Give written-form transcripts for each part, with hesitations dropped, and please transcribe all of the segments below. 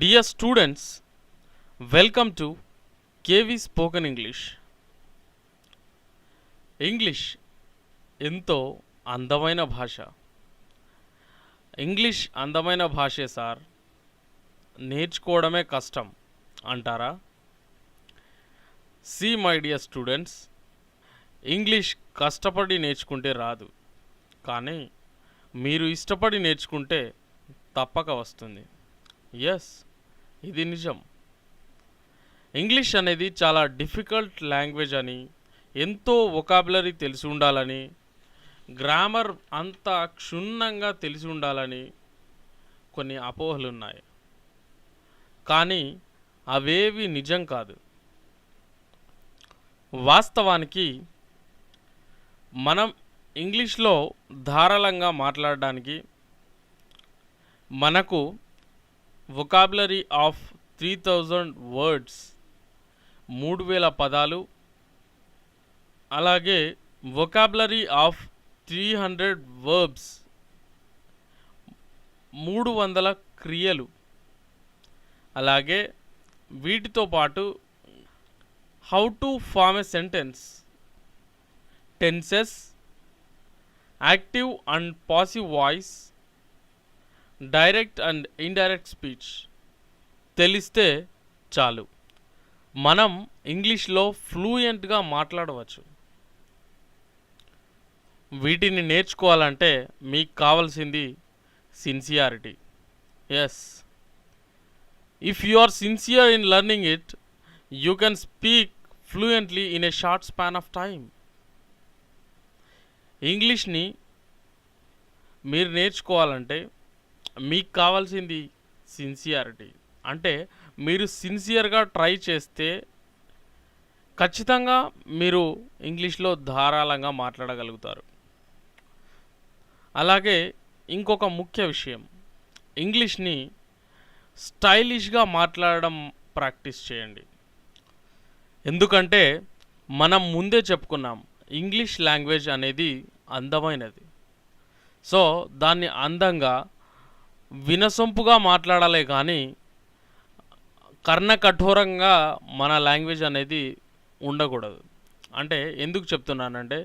Dear students, welcome to KV Spoken English. English ఎంతో అందమైన భాష. ఇంగ్లీష్ అందమైన భాషే సార్, నేర్చుకోవడమే కష్టం అంటారా? See my dear students, English కష్టపడి నేర్చుకుంటే రాదు, కానీ మీరు ఇష్టపడి నేర్చుకుంటే తప్పక వస్తుంది. ఎస్, ఇది నిజం. ఇంగ్లీష్ అనేది చాలా డిఫికల్ట్ లాంగ్వేజ్ అని, ఎంతో వొకాబులరీ తెలిసి ఉండాలని, గ్రామర్ అంతా క్షుణ్ణంగా తెలిసి ఉండాలని కొన్ని అపోహలు ఉన్నాయి. కానీ అవేవి నిజం కాదు. వాస్తవానికి మనం ఇంగ్లీష్లో ధారాళంగా మాట్లాడడానికి మనకు వొకాబులరీ ఆఫ్ 3000 వర్డ్స్, 3000 పదాలు, అలాగే వొకాబులరీ ఆఫ్ 300 వర్బ్స్, 300 క్రియలు, అలాగే వీటితో పాటు how to form a sentence, tenses, active and passive voice, direct and indirect speech తెలిస్తే చాలు, మనం ఇంగ్లీష్లో ఫ్లూయెంట్గా మాట్లాడవచ్చు. వీటిని నేర్చుకోవాలంటే మీకు కావాల్సింది sincerity. Yes, if you are sincere in learning it, you can speak fluently in a short span of time. ఇంగ్లీష్ని మీరు నేర్చుకోవాలంటే మీకు కావాల్సింది సిన్సియారిటీ. అంటే మీరు సిన్సియర్గా ట్రై చేస్తే ఖచ్చితంగా మీరు ఇంగ్లీష్లో ధారాళంగా మాట్లాడగలుగుతారు. అలాగే ఇంకొక ముఖ్య విషయం, ఇంగ్లీష్ని స్టైలిష్గా మాట్లాడడం ప్రాక్టీస్ చేయండి. ఎందుకంటే మనం ముందే చెప్పుకున్నాం, ఇంగ్లీష్ లాంగ్వేజ్ అనేది అందమైనది. సో దాన్ని అందంగా వినసొంపుగా మాట్లాడాలే కానీ కర్ణకఠోరంగా మన లాంగ్వేజ్ అనేది ఉండకూడదు. అంటే ఎందుకు చెప్తున్నానంటే,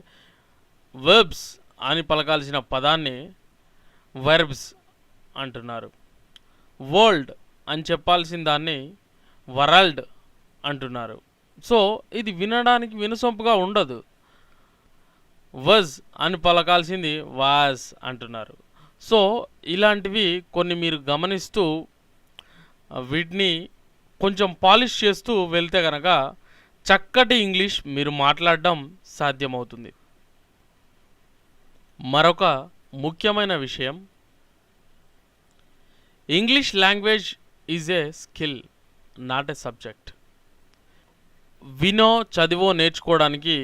వర్బ్స్ అని పలకాల్సిన పదాన్ని వెర్బ్స్ అంటున్నారు. వరల్డ్ అని చెప్పాల్సిన దాన్ని వరల్డ్ అంటున్నారు. సో ఇది వినడానికి వినసొంపుగా ఉండదు. వజ్ అని పలకాల్సింది వాజ్ అంటున్నారు. సో ఇలాంటివి కొన్ని మీరు గమనిస్తూ వీటిని కొంచెం పాలిష్ చేస్తూ వెళ్తే కనుక చక్కటి ఇంగ్లీష్ మీరు మాట్లాడడం సాధ్యమవుతుంది. మరొక ముఖ్యమైన విషయం, English language is a skill, not a subject. వినో చదివో నేర్చుకోవడానికి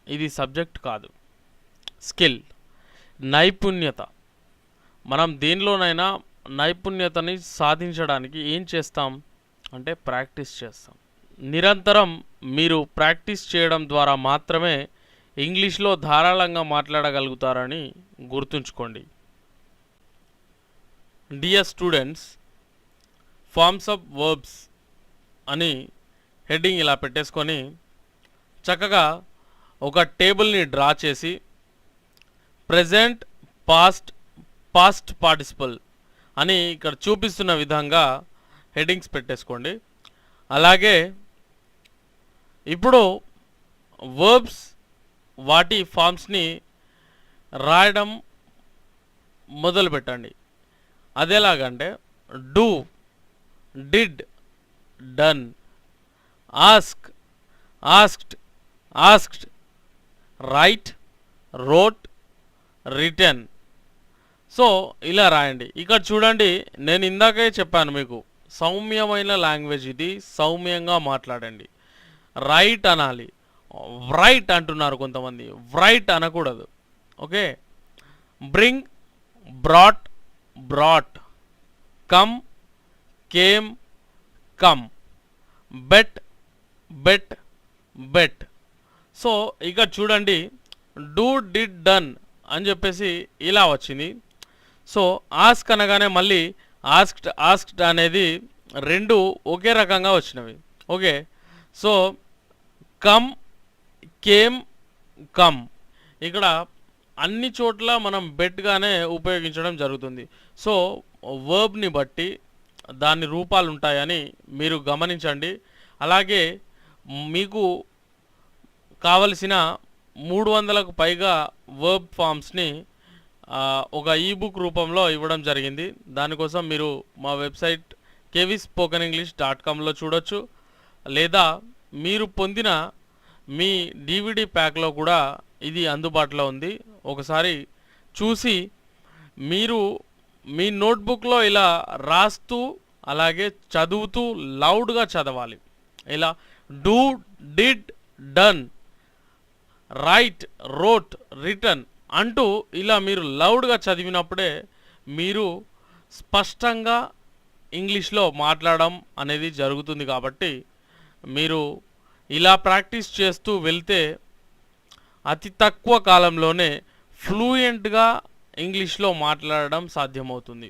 ఇది సబ్జెక్ట్ కాదు, స్కిల్, నైపుణ్యత. మనం దేనిలోనైనా నైపుణ్యతని సాధించడానికి ఏం చేస్తాం అంటే ప్రాక్టీస్ చేస్తాం. నిరంతరం మీరు ప్రాక్టీస్ చేయడం ద్వారా మాత్రమే ఇంగ్లీష్లో ధారాళంగా మాట్లాడగలుగుతారని గుర్తుంచుకోండి. Dear students, forms of verbs అని హెడ్డింగ్ ఇలా పెట్టేసుకొని చక్కగా ఒక టేబుల్ని డ్రా చేసి ప్రెజెంట్, పాస్ట్, పాస్ట్ పార్టిసిపల్ అని ఇక్కడ చూపిస్తున్న విధంగా హెడ్డింగ్స్ పెట్టేసుకోండి. అలాగే ఇప్పుడు వర్బ్స్ వాటి ఫార్మ్స్ని రాయడం మొదలు పెట్టండి. అదేలాగంటే do, did, done, ask, asked, asked, write, wrote, written. So ఇలా రాయండి. ఇక్కడ చూడండి, నేను ఇందాకే చెప్పాను మీకు, సౌమ్యమైన లాంగ్వేజ్ ఇది, సౌమ్యంగా మాట్లాడండి. రైట్ అనాలి, రైట్ అంటున్నారు కొంతమంది, రైట్ అనకూడదు. Okay, bring, brought, brought, come, came, come, bet, bet, bet. So ఇక్కడ చూడండి, డూ, డిడ్, డన్ అని చెప్పేసి ఇలా వచ్చింది. సో ఆస్క్ అనగానే మళ్ళీ ఆస్క్డ్, ఆస్క్డ్ అనేది రెండు ఒకే రకంగా వచ్చినవి. Okay, so come, came, come ఇక్కడ అన్ని చోట్ల మనం బెట్గానే ఉపయోగించడం జరుగుతుంది. సో వర్బ్ని బట్టి దాని రూపాలు ఉంటాయని మీరు గమనించండి. అలాగే మీకు కావలసిన 300కు పైగా వర్బ్ ఫామ్స్ని ఒక ఈబుక్ రూపంలో ఇవ్వడం జరిగింది. దానికోసం మీరు మా వెబ్సైట్ kvispokenenglish.comలో చూడొచ్చు, లేదా మీరు పొందిన మీ DVD ప్యాక్లో కూడా ఇది అందుబాటులో ఉంది. ఒకసారి చూసి మీరు మీ నోట్బుక్లో ఇలా రాస్తూ అలాగే చదువుతూ లౌడ్గా చదవాలి. ఇలా do, did, done, right, wrote, return అంటూ ఇలా మీరు లౌడ్గా చదివినప్పుడే మీరు స్పష్టంగా ఇంగ్లీష్లో మాట్లాడడం అనేది జరుగుతుంది. కాబట్టి మీరు ఇలా ప్రాక్టీస్ చేస్తూ వెళ్తే అతి తక్కువ కాలంలోనే ఫ్లూయెంట్గా ఇంగ్లీష్లో మాట్లాడడం సాధ్యమవుతుంది.